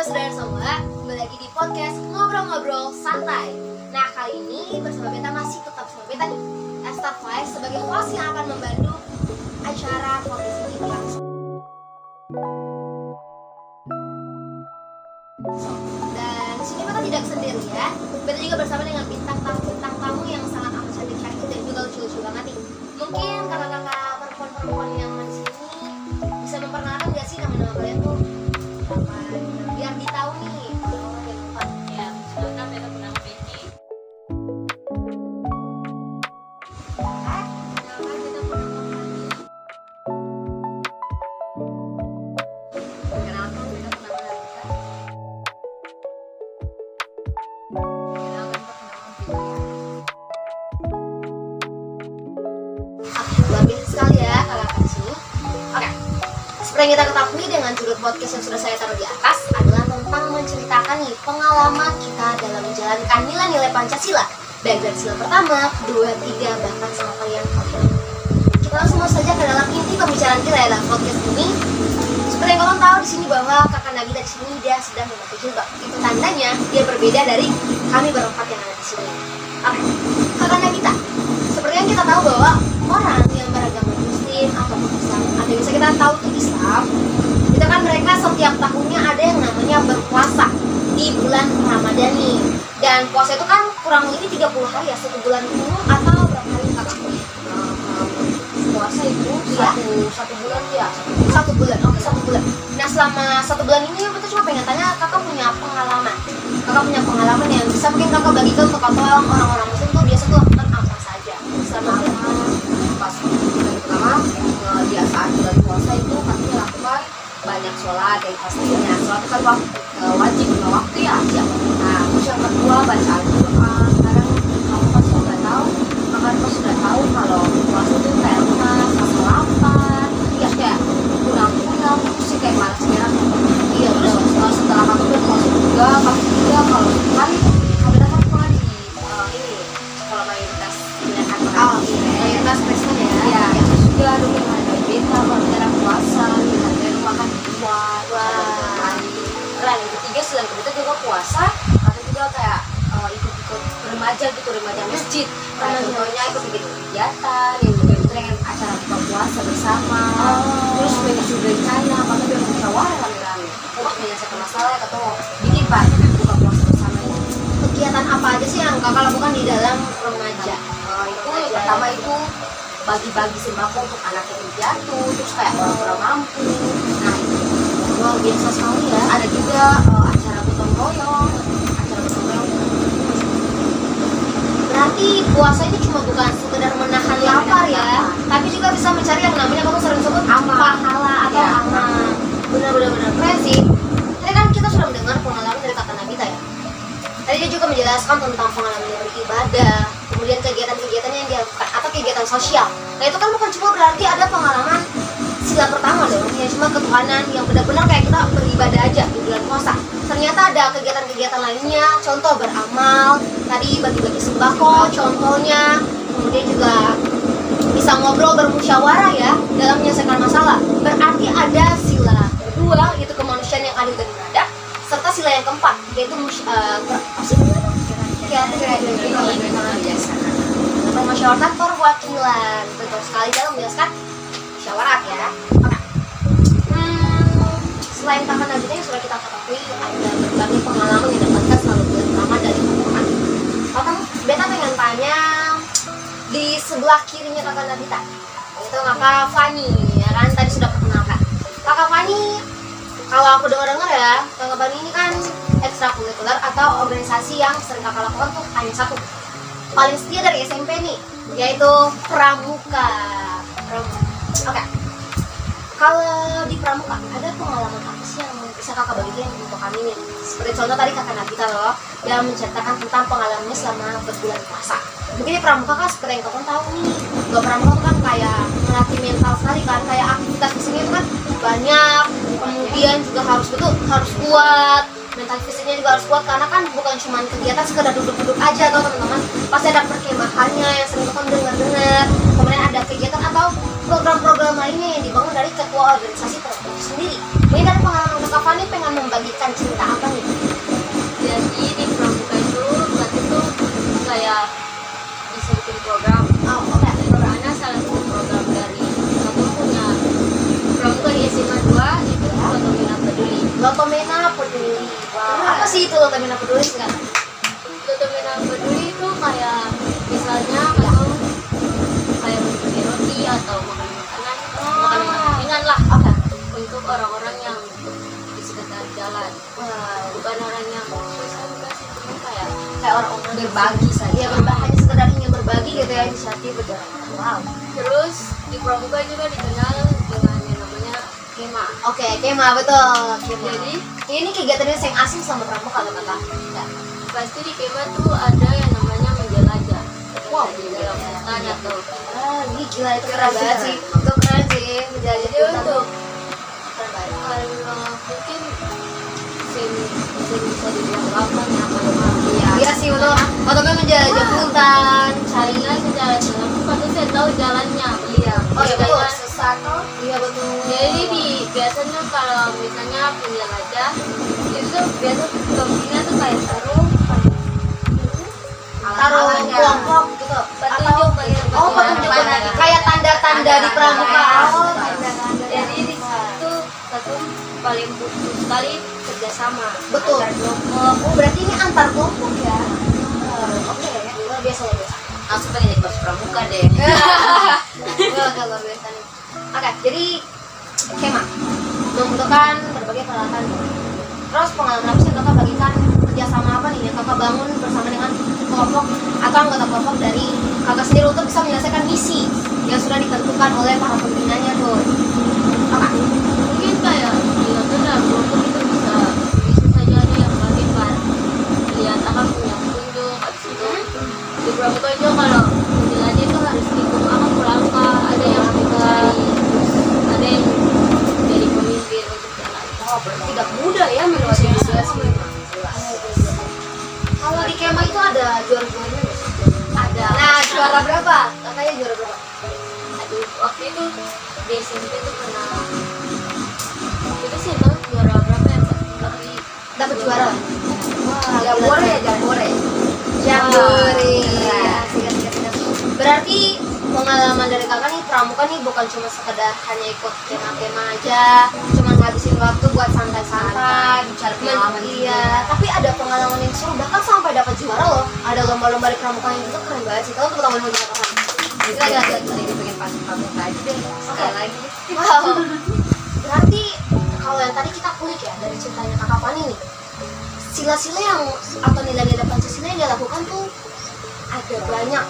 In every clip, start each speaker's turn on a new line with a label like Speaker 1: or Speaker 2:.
Speaker 1: saudara semua, kembali lagi di podcast Ngobrol-Ngobrol Santai. Nah, kali ini bersama Beta masih tetap sama Beta nih, Esther Faiz sebagai host yang akan membantu acara podcast ini berlangsung. Dan di sini Beta tidak sendirian, Beta juga bersama dengan bintang tamu yang sangat amat cantik-cantik dan juga lucu-lucu banget nih. Mungkin kakak-kakak perempuan yang di sini bisa memperkenalkan nggak sih nama-nama kalian tuh? Biar ditahu nih kalau yang empat.
Speaker 2: Ya, silakan Beta bernama Betty.
Speaker 1: Kenalkan Beta bernama Fani.
Speaker 2: Perkenalkan Beta bernama Nabila. Perkenalkan
Speaker 1: Luar biasa sekali ya kakak-kakak di sini. Oke. Seperti yang kita ketahui dengan judul podcast yang sudah saya taruh di atas adalah tentang menceritakan nih pengalaman kita dalam menjalankan nilai-nilai Pancasila, baik dari sila pertama, kedua, tiga, bahkan sampai yang kelima. Kita langsung masuk saja ke dalam inti pembicaraan kita ya dalam podcast ini. Seperti yang kalian tahu di sini bahwa kakak Nabila di sini dia sedang memakai jilbab. Itu tandanya dia berbeda dari kami berempat yang ada di sini. Oke, kakak Nabila. Seperti yang kita tahu bahwa orang yang beragama Muslim ataupun Islam, atau bisa kita tahu itu Islam, itu kan mereka setiap tahunnya ada yang namanya berpuasa di bulan Ramadan nih. Dan puasa itu kan kurang lebih 30 hari ya, 1 bulan penuh atau berapa hari kakak?
Speaker 2: puasa itu
Speaker 1: Iya.
Speaker 2: satu bulan ya.
Speaker 1: 1 bulan, oke 1 bulan. Nah selama 1 bulan ini kita cuma pengen tanya kakak punya pengalaman. Kakak punya pengalaman yang bisa mungkin kakak bagikan untuk orang-orang Muslim tuh biasa tuh lakukan apa saja selama
Speaker 2: Pas bulan pertama di saat bulan puasa itu kami lakukan banyak sholat yang pastinya sholat itu kan wajib 5 waktu ya. Nah terus yang kedua baca Al-Quran. Kadang kamu pas sudah tahu, kakak pas sudah tahu kalau puasa itu kayak lemas, rasa lapar, ya kayak kurang sih kayak malas merah. Iya terus setelah kamu berpuasa juga kamu juga kalau kan kami dapat pernah di ini sekolah mayoritas pilihan
Speaker 1: Oh iya, mayoritas Kristen ya.
Speaker 2: ya terus juga dulu ada beta kalau daerah puasa kita dari makan di luar.
Speaker 1: Wah.
Speaker 2: Keren. Yang ketiga selain kita juga puasa atau juga kayak ikut remaja gitu, remaja masjid. Nah, contohnya ikut bikin kegiatan yang juga itu dengan acara buka puasa bersama. Terus menyusun rencana bahkan juga musyawarah rame-rame untuk menyelesaikan masalah atau bikin pak buka puasa bersama ini.
Speaker 1: Kegiatan apa aja sih yang kakak lakukan di dalam remaja?
Speaker 2: Itu yang pertama itu bagi-bagi sembako untuk anak yang piatu, terus kayak orang-orang mampu. Nah itu
Speaker 1: Luar biasa sekali ya.
Speaker 2: ada juga acara gotong royong.
Speaker 1: Berarti puasa ini cuma bukan sekedar menahan lapar ya, tapi juga bisa mencari yang namanya kamu sering sebut pahala atau
Speaker 2: Ya.
Speaker 1: amal. Benar-benar keren sih. Tadi kan kita sudah mendengar pengalaman dari kakak Nabila ya. Tadi dia juga menjelaskan tentang pengalaman dia beribadah, kemudian kegiatan-kegiatan yang dia lakukan atau kegiatan sosial. Nah itu kan bukan cuma berarti ada pengalaman sila pertama dong, yang cuma ketuhanan yang benar-benar kayak kita beribadah aja di bulan puasa. Ternyata ada kegiatan-kegiatan lainnya, contoh beramal, tadi bagi-bagi sembako, contohnya, kemudian juga bisa ngobrol bermusyawarah ya dalam menyelesaikan masalah. Berarti ada sila kedua, yaitu kemanusiaan yang adil dan beradab, serta sila yang keempat, yaitu permusyawaratan perwakilan. Betul sekali dalam menjelaskan musyawarah ya. Oke. Selain kakak Nabila yang sudah kita ketahui ada berbagai pengalaman yang dapatkan selalu bulan Ramadan dari Al-Quran. Kakak Beta pengen tanya di sebelah kirinya kakak Nabila, itu kakak Fani ya kan tadi sudah perkenalkan. Kakak Fani, kalau aku dengar ya, kakak Fani ini kan ekstrakurikuler atau organisasi yang sering kakak lakukan tuh hanya satu, paling setia dari SMP nih, yaitu Pramuka. Oke. Kalau di Pramuka ada pengalaman apa sih yang bisa kakak bagikan untuk kami nih? Seperti contoh tadi kakak Nabila loh yang menceritakan tentang pengalamannya selama berbulan puasa. Mungkin di Pramuka kan seperti yang kalian tahu nih, bahwa Pramuka kan kayak melatih mental sekali kan, kayak aktivitas fisiknya itu kan banyak, kemudian juga harus kuat, mental fisiknya juga harus kuat karena kan bukan cuma kegiatan sekedar duduk-duduk aja atau teman-teman, pasti ada perkemahannya yang sering kakak dengar-dengar, kemudian ada kegiatan atau program-program lainnya yang dibangun dari ketua organisasi tertentu sendiri. Ini dari pengalaman kakak Fani pengen membagikan cerita apa Lotomena Peduli. Apa sih itu Lotomena Peduli enggak?
Speaker 2: Lotomena Peduli itu kayak misalnya kamu kayak membeli roti atau makan makanan ringan lah
Speaker 1: Oke.
Speaker 2: untuk orang-orang yang di sekitar jalan. Bukan orang yang susah juga sih, cuma kayak
Speaker 1: Orang-orang
Speaker 2: berbagi saja.
Speaker 1: Iya, berbagi sekedar ingin berbagi gitu ya, inisiatif betul. Wow.
Speaker 2: Terus di Pramuka juga dikenal dengan yang namanya kema.
Speaker 1: Oke, kema betul. Kema.
Speaker 2: Jadi
Speaker 1: Ini kegiatannya yang asing sama Pramuka kalau kata. Ya.
Speaker 2: pasti di kema tuh ada yang namanya menjelajah.
Speaker 1: Wow.
Speaker 2: Di dalam hutan atau
Speaker 1: Ini gila itu keren banget sih. Itu keren sih menjadi
Speaker 2: jadi untuk kalau mungkin bisa dibilang lapang ya kalau
Speaker 1: Iya sih betul. Otomatis menjelajah hutan, cari
Speaker 2: Saya jalan-jalan pasti saya tahu jalannya. Iya.
Speaker 1: Oh iya betul.
Speaker 2: Jalan
Speaker 1: Sesat. Iya betul.
Speaker 2: Jadi biasanya kalau misalnya penjelajah itu biasa kampungnya tuh kayak
Speaker 1: taruh kelompok gitu.
Speaker 2: petunjuk
Speaker 1: Oh, petunjuk kayak tanda-tanda di Pramuka. Oh, tanda-tanda.
Speaker 2: Jadi di situ satu paling butuh sekali kerjasama.
Speaker 1: Betul.
Speaker 2: Antar kelompok.
Speaker 1: Oh, berarti ini antar kelompok ya. Oke, luar biasa luar biasa.
Speaker 2: Langsung pengen jadi bos pramuka deh.
Speaker 1: Enggak luar biasa nih. Oke, jadi kema membutuhkan berbagai peralatan. Terus pengalaman apa sih yang kakak bagikan kerjasama apa nih yang kakak bangun bersama dengan kelompok atau anggota kelompok dari kakak sendiri untuk bisa menyelesaikan misi yang sudah ditentukan oleh para pembinanya tuh. Apa?
Speaker 2: Mungkin kayak di dalam kelompok itu bisa saja ada yang bagi lihat akan punya petunjuk habis itu di pramuka itu kalau menjelajah itu harus hitung akan melangkah ada yang mencari terus ada yang jadi pemimpin untuk jalan.
Speaker 1: Oh, berarti tidak mudah ya menguasai situasi. Kalau di kema itu ada juara-juaranya nggak sih?
Speaker 2: Ada.
Speaker 1: Nah, juara berapa? Katanya juara berapa?
Speaker 2: Aduh, waktu itu di SMP itu pernah itu sih emang juara berapa ya tapi
Speaker 1: Dapat juara. Wah,
Speaker 2: Jambore,
Speaker 1: jambore.
Speaker 2: Jambore.
Speaker 1: Jambore.
Speaker 2: Iya.
Speaker 1: Sikat. Berarti pengalaman dari kakak nih pramuka nih bukan cuma sekedar hanya ikut kema-kema aja, cuma ngabisin waktu buat santai-santai,
Speaker 2: Mencari pengalaman
Speaker 1: iya, tapi ada pengalaman yang seru bahkan sampai dapat juara loh. Ada lomba-lomba di pramuka yang itu keren banget sih. Kamu tepuk tangan dulu kakak.
Speaker 2: Kita lagi pengen pasang pramuka aja deh sekali lagi.
Speaker 1: Wow. Berarti kalau yang tadi kita kulik ya dari ceritanya kakak Fani nih, sila-sila yang atau nilai-nilai Pancasila yang dia lakukan tuh ada banyak.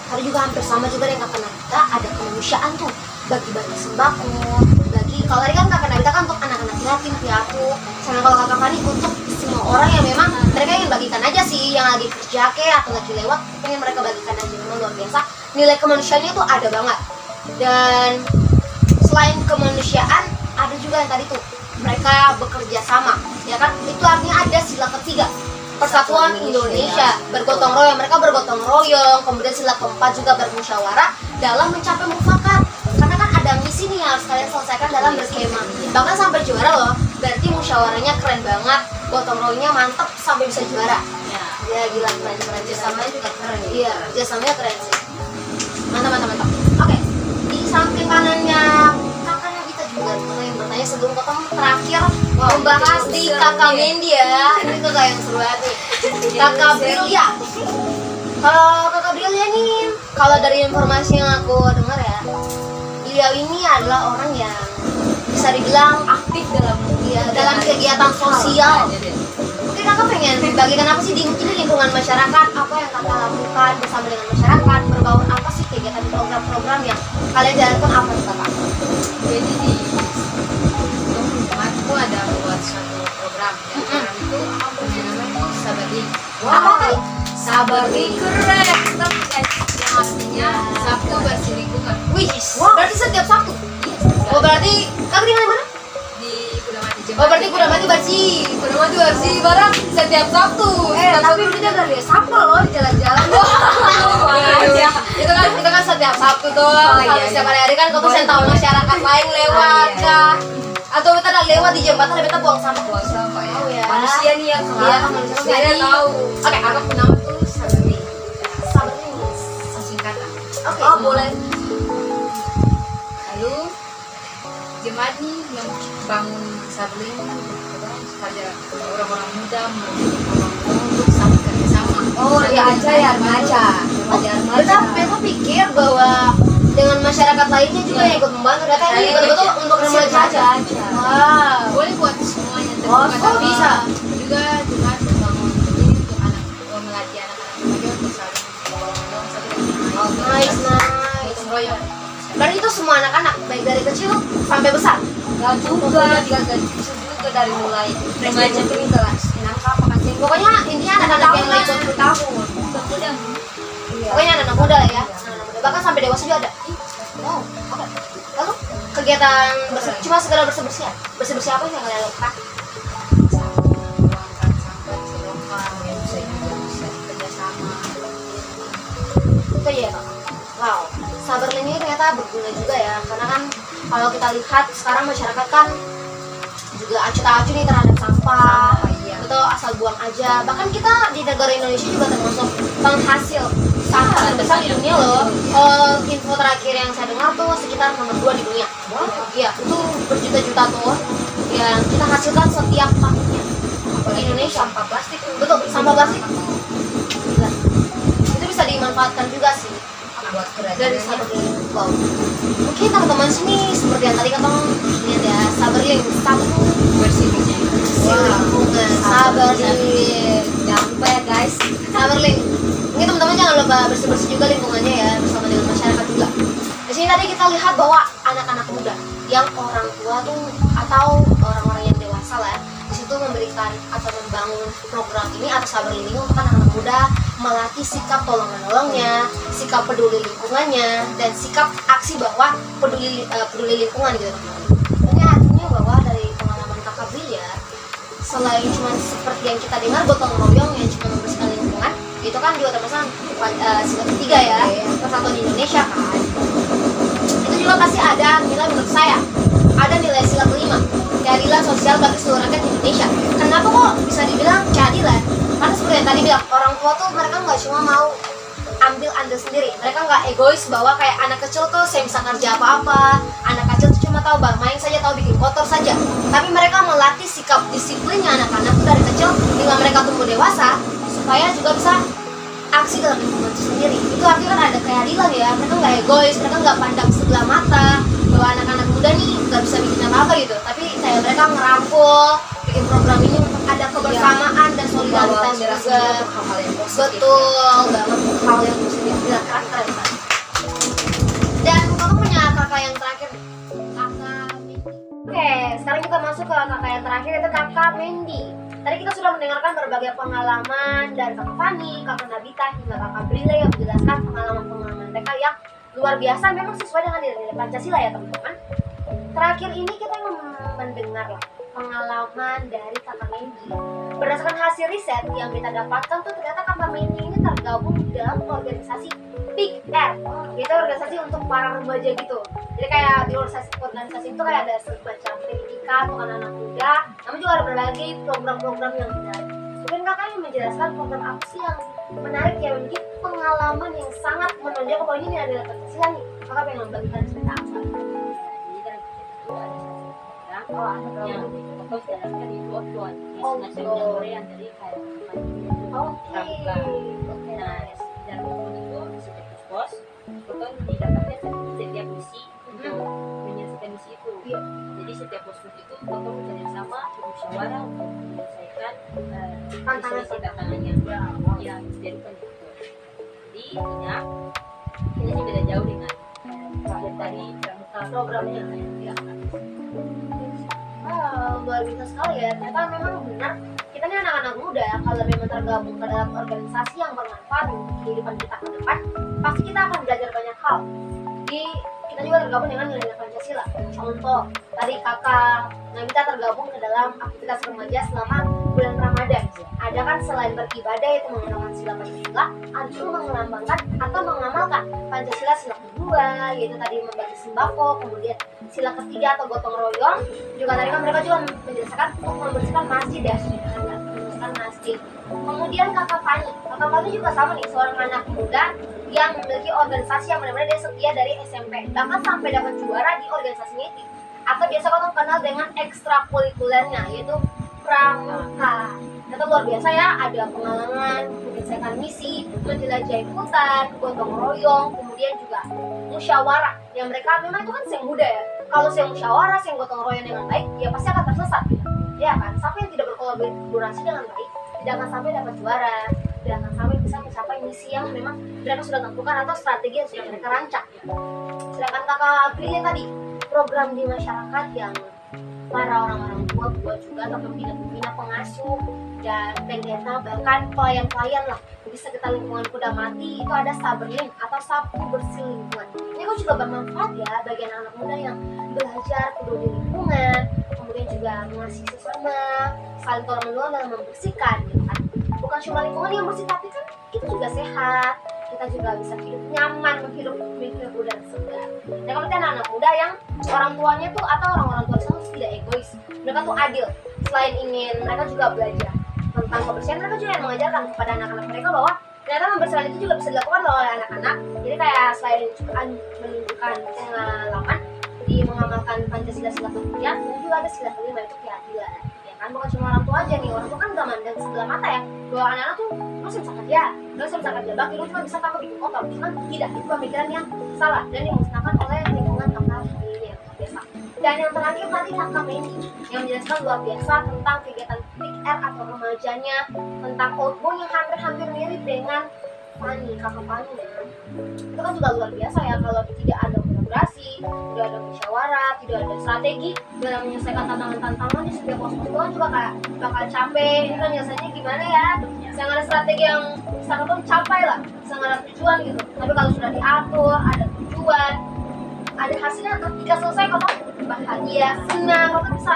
Speaker 1: Tadi juga hampir sama juga dengan kakak Nabita, ada kemanusiaan tuh, bagi-bagi sembako, bagi kalau tadi kan kakak Nabita kan untuk anak-anak yatim piatu, sama kalau kakak Fani untuk semua orang yang memang mereka ingin bagikan aja sih, yang lagi kerja ke atau lagi lewat, pengen mereka bagikan aja. Memang luar biasa, nilai kemanusiaannya tuh ada banget. Dan selain kemanusiaan ada juga yang tadi tuh mereka bekerja sama, ya kan? Itu artinya ada sila ketiga, persatuan Indonesia, bergotong royong. Mereka bergotong royong. Kemudian sila keempat juga bermusyawarah dalam mencapai mufakat. Karena kan ada misi nih yang harus kalian selesaikan dalam berkemah. Bahkan sampai juara loh. Berarti musyawarahnya keren banget, gotong royongnya mantep sampai bisa juara. Ya gila, keren.
Speaker 2: Kerjasamanya juga keren.
Speaker 1: Iya, kerjasamanya keren sih. Mantap. Oke, di samping kanannya kakak Nabita juga tuh yang bertanya sebelum ketemu terakhir membahas di kakak Mendy ya. Ini kakak yang seru banget nih. Kakak Brilya. Kalau kakak Brilya nih, kalau dari informasi yang aku dengar ya, beliau ini adalah orang yang bisa dibilang
Speaker 2: Aktif
Speaker 1: dalam kegiatan sosial. Mungkin kakak pengen bagikan apa sih di mungkin di lingkungan masyarakat, apa yang kakak lakukan bersama dengan masyarakat, berbaur apa sih kegiatan program-program yang kalian jalankan apa sih kakak?
Speaker 2: Jadi di itu ada buat suatu program ya. Program itu apa namanya Sabari.
Speaker 1: Apa tadi?
Speaker 2: Sabari keren. Tapi yang artinya Sabtu bersih lingkungan.
Speaker 1: Wih, berarti setiap Sabtu? Oh berarti kakak tinggal di mana?
Speaker 2: Di Kudamati Jemati.
Speaker 1: Oh berarti kuda mati bersih barang setiap Sabtu. Tapi udah gak lihat sapel loh di jalan-jalan.
Speaker 2: Iya.
Speaker 1: Itu kan setiap Sabtu tuh.
Speaker 2: Iya,
Speaker 1: Setiap hari kan kau tuh saya tahu masyarakat lain lewat
Speaker 2: iya.
Speaker 1: kah? Atau kita udah lewat di jembatan, kita buang sampah.
Speaker 2: Buang sampah ya.
Speaker 1: Oh, ya.
Speaker 2: Manusia nih yang
Speaker 1: Iya, manusia.
Speaker 2: Saya
Speaker 1: Jadi-
Speaker 2: tahu.
Speaker 1: Oke,
Speaker 2: Apa nama tuh Sabari.
Speaker 1: Sabar ini.
Speaker 2: Singkatan.
Speaker 1: Oke.
Speaker 2: Oh boleh. Lalu jemaat nih yang bangun Sabling kerja orang-orang muda untuk sama kerjasama.
Speaker 1: Oh iya,
Speaker 2: aja ya remaja.
Speaker 1: Beta pikir bahwa dengan masyarakat lainnya juga yang ikut membantu. Ternyata ini betul-betul untuk remaja aja. Wow.
Speaker 2: Boleh buat semuanya.
Speaker 1: Oh,
Speaker 2: bisa. Juga membangun ini untuk melatih anak-anak remaja untuk saling menolong satu dengan lain.
Speaker 1: Oh, nice.
Speaker 2: Gotong royong.
Speaker 1: Berarti itu semua anak-anak, baik dari kecil sampai besar.
Speaker 2: Gak juga dari mulai remaja ke kelas 6 apa kasih.
Speaker 1: Pokoknya intinya anak-anak yang ikut bertahun. Pokoknya anak-anak muda lah ya. Anak-anak muda. Bahkan sampai dewasa juga ada. Wow, oke. Lalu kegiatan cuma sekedar bersih-bersih. Bersih-bersih apa sih yang kalian lakukan? Itu ya Kak. Wow, sabar ini ternyata berguna juga ya. Karena kan kalau kita lihat sekarang masyarakat kan juga acuh tak acuh nih terhadap sampah, atau asal buang aja. Bahkan kita di negara Indonesia juga termasuk penghasil sampah terbesar di dunia loh. Info terakhir yang saya dengar tuh sekitar nomor 2 di dunia. Iya, itu berjuta-juta ton yang kita hasilkan setiap tahunnya di Indonesia.
Speaker 2: Sampah plastik.
Speaker 1: Betul, sampah plastik. Gila. Itu bisa dimanfaatkan juga sih
Speaker 2: Buat
Speaker 1: dari Saberling. Wow. Mungkin teman-teman sini seperti yang tadi kata lihat ya, Saberling satu
Speaker 2: bersihnya.
Speaker 1: lingkungan. Saberling.
Speaker 2: Jangan lupa ya guys.
Speaker 1: Saberling. Mungkin teman-teman jangan lupa bersih-bersih juga lingkungannya ya, bersama dengan masyarakat juga. Di sini tadi kita lihat bahwa anak-anak muda yang orang tua tuh atau orang-orang yang dewasa lah ya, di situ memberikan atau membangun program ini atau Saberling ini untuk anak-anak muda melatih sikap tolong menolongnya, sikap peduli lingkungannya, dan sikap aksi bahwa peduli lingkungan gitu teman-teman. Ini artinya bahwa dari pengalaman Kakak Bril ya, selain cuma seperti yang kita dengar gotong royong yang cuma membersihkan lingkungan, itu kan juga termasuk sila ketiga ya, persatuan di Indonesia kan. Itu juga pasti ada nilai menurut saya, ada nilai sila kelima, keadilan sosial bagi seluruh rakyat Indonesia. Kenapa kok bisa dibilang keadilan? Karena seperti yang tadi bilang, orang tua tuh mereka nggak cuma mau ambil andil sendiri, mereka nggak egois bahwa kayak anak kecil tuh saya bisa kerja apa-apa, anak kecil tuh cuma tahu bermain saja, tahu bikin kotor saja. Tapi mereka melatih sikap disiplinnya anak-anak tuh dari kecil hingga mereka tumbuh dewasa, supaya juga bisa aksi dalam lingkungan itu sendiri. Itu artinya kan ada keadilan ya, mereka nggak egois, mereka nggak pandang sebelah mata bahwa anak-anak muda nih nggak bisa bikin apa-apa gitu, tapi kayak mereka ngerangkul bikin program ini untuk ada kebersamaan dan solidaritas juga.
Speaker 2: Hal-hal yang positif.
Speaker 1: Betul banget, hal yang positif. Gila, keren. Dan kamu punya kakak yang terakhir, kakak Mendy. Oke, sekarang kita masuk ke kakak yang terakhir, itu kakak Mendy. Tadi kita sudah mendengarkan berbagai pengalaman dari kakak Fani, kakak Nabita, hingga kakak Brille yang menjelaskan pengalaman-pengalaman mereka yang luar biasa, memang sesuai dengan nilai-nilai Pancasila ya teman-teman. Terakhir ini kita mendengar lah pengalaman dari kakak Mendy. Berdasarkan hasil riset yang kita dapatkan tuh ternyata kakak Mendy ini tergabung dalam organisasi Big R, yaitu organisasi untuk para remaja gitu. Jadi kayak di organisasi itu kayak ada semacam pendidikan untuk anak-anak muda, namun juga ada berbagai program-program yang menarik. Mungkin kakak yang menjelaskan program apa sih yang menarik ya, menjadi pengalaman yang sangat menonjol, bahwa ini adalah Pancasila nih. Kakak pengen membagikan cerita apa?
Speaker 3: Yang fokus jalankan di Oslo, nasional Korea dari kayak
Speaker 1: Oke.
Speaker 3: Nah, dan itu setiap pos itu didapatnya setiap misi untuk menyelesaikan misi itu. Jadi setiap pos itu kita bekerja sama bermusyawarah untuk menyelesaikan tantangannya yang dijadikan itu. Jadi intinya ini sih beda jauh dengan dari programnya yang
Speaker 1: Luar biasa sekali ya. Ternyata memang benar kita ini anak-anak muda, kalau memang tergabung ke dalam organisasi yang bermanfaat untuk kehidupan kita ke depan, pasti kita akan belajar banyak hal. Kita juga tergabung dengan nilai Pancasila. Contoh, tadi kakak Nabita tergabung ke dalam aktivitas remaja selama bulan Ramadan. Ada kan selain beribadah itu mengenalkan sila Pancasila, ada juga melambangkan atau mengamalkan Pancasila sila kedua, yaitu tadi membagi sembako, kemudian sila ketiga atau gotong royong. Juga tadi kan mereka juga menjelaskan untuk membersihkan masjid ya, membersihkan masjid. Kemudian kakak Fani juga sama nih, seorang anak muda yang memiliki organisasi yang benar-benar dia setia dari SMP, bahkan sampai dapat juara di organisasinya itu, atau biasa orang kenal dengan ekstrakurikulernya, yaitu pramuka. Itu luar biasa ya, ada pengalaman menyelesaikan misi, menjelajahi hutan, gotong royong, kemudian juga musyawarah. Yang mereka memang itu kan siang muda ya. Kalau siang musyawarah, siang gotong royong dengan baik, ya pasti akan tersesat. Ya kan, sampai yang tidak berkolaborasi dengan baik, tidak akan sampai dapat juara, tidak akan sampai bisa mencapai misi yang memang mereka sudah tentukan atau strategi yang sudah mereka rancang. Sedangkan kakak Prilly tadi, program di masyarakat yang para orang-orang tua buat juga atau pembina-pembina pengasuh dan pendeta bahkan pelayan-pelayan lah di sekitar lingkungan kuda mati itu ada Saberling atau sapu bersih lingkungan. Ini kok juga bermanfaat ya bagi anak-anak muda yang belajar peduli lingkungan, kemudian juga mengasihi sesama, saling tolong menolong dalam membersihkan gitu kan. Bukan cuma lingkungan yang bersih tapi kan kita juga sehat, kita juga bisa hidup nyaman, menghirup udara segar. Dan kalau kita anak-anak muda yang orang tuanya tuh atau orang-orang tua itu tidak egois, mereka tuh adil. Selain ingin mereka juga belajar tentang kebersihan, mereka juga yang mengajarkan kepada anak-anak mereka bahwa ternyata membersihkan itu juga bisa dilakukan oleh anak-anak. Jadi kayak selain menunjukkan pengalaman di mengamalkan Pancasila sila kemudian juga ada sila kelima itu keadilan. Kan bukan cuma orang tua aja nih, orang tua kan gak mandang sebelah mata ya bahwa anak-anak tuh lu bisa kerja, lu bisa kerja bakti, lu cuma bisa tanpa bikin kotor. Cuman tidak, itu pemikiran yang salah dan dimusnahkan oleh lingkungan kakak ini yang luar biasa. Dan yang terakhir tadi kakak Mendy yang menjelaskan luar biasa tentang kegiatan Big R atau remajanya, tentang outbound yang hampir-hampir mirip dengan Fani, kakak Fani ya. Itu kan juga luar biasa ya kalau tidak ada kolaborasi, tidak ada musyawarah, tidak ada strategi dalam menyelesaikan tantangan-tantangan di setiap pos itu kan juga kayak bakal capek. Ini kan biasanya gimana ya? Bisa ada strategi yang bisa ketemu capai lah, bisa ada tujuan gitu. Tapi kalau sudah diatur, ada tujuan, ada hasilnya ketika selesai kok bahagia, senang, kok bisa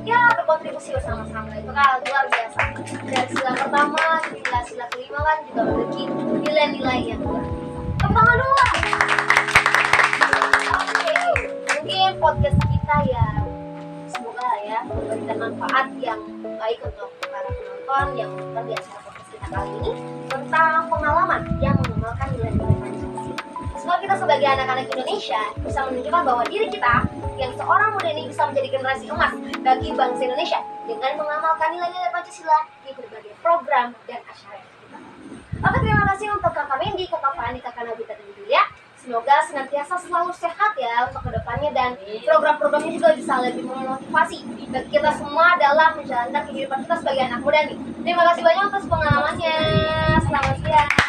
Speaker 1: ya berkontribusi bersama-sama. Itu kan luar biasa. Dari sila pertama, sila kelima kan juga memiliki nilai-nilai yang luar biasa. Tepuk tangan dulu lah. Oke, mungkin podcast kita ya semoga lah ya memberikan manfaat yang baik untuk para penonton yang menonton di acara podcast kita kali ini tentang pengalaman yang mengenalkan nilai-nilai Pancasila. Semoga kita sebagai anak-anak Indonesia bisa menunjukkan bahwa diri kita yang seorang muda ini bisa menjadi generasi emas bagi bangsa Indonesia dengan mengamalkan nilai-nilai Pancasila di berbagai program dan acara kita. Oke, terima kasih untuk kakak Mendy, kakak Fani, kakak Nabita dan Julia. Semoga senantiasa selalu sehat ya untuk kedepannya dan program-programnya juga bisa lebih memotivasi bagi kita semua dalam menjalankan kehidupan kita sebagai anak muda nih. Terima kasih banyak atas pengalamannya. Selamat siang.